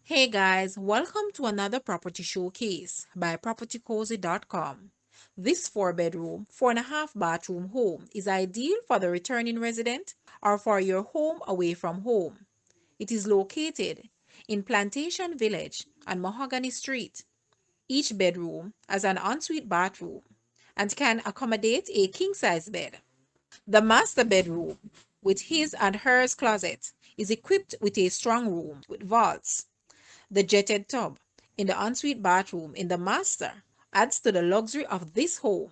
Hey guys, welcome to another property showcase by propertycozy.com. This 4-bedroom, 4.5-bathroom home is ideal for the returning resident or for your home away from home. It is located in Plantation Village on Mahogany Street. Each bedroom has an ensuite bathroom and can accommodate a king-size bed. The master bedroom, with his and hers closet, is equipped with a strong room with vaults. The jetted tub in the ensuite bathroom in the master adds to the luxury of this home.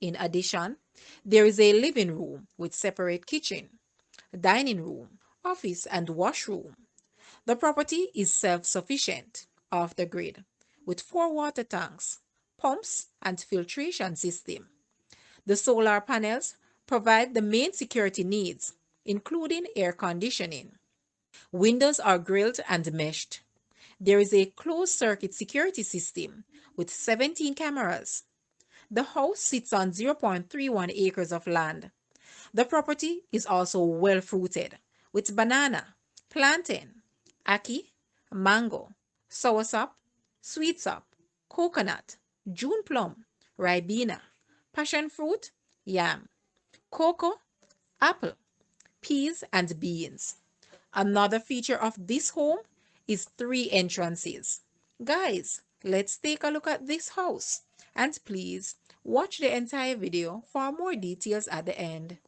In addition, there is a living room with separate kitchen, dining room, office, and washroom. The property is self-sufficient, off the grid, with 4 water tanks, pumps, and filtration system. The solar panels provide the main security needs, including air conditioning. Windows are grilled and meshed. There is a closed-circuit security system with 17 cameras. The house sits on 0.31 acres of land. The property is also well-fruited with banana, plantain, ackee, mango, soursop, sweetsop, coconut, June plum, Ribena, passion fruit, yam, cocoa, apple, peas, and beans. Another feature of this home is 3 entrances. Guys, let's take a look at this house. And please watch the entire video for more details at the end.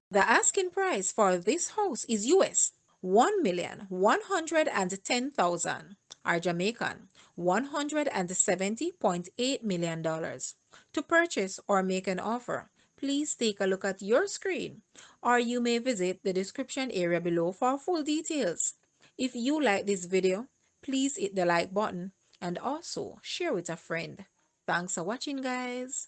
The asking price for this house is US 1,110,000 or Jamaican $170.8 million. To purchase or make an offer, please take a look at your screen or you may visit the description area below for full details. If you like this video, please hit the like button and also share with a friend. Thanks for watching, guys.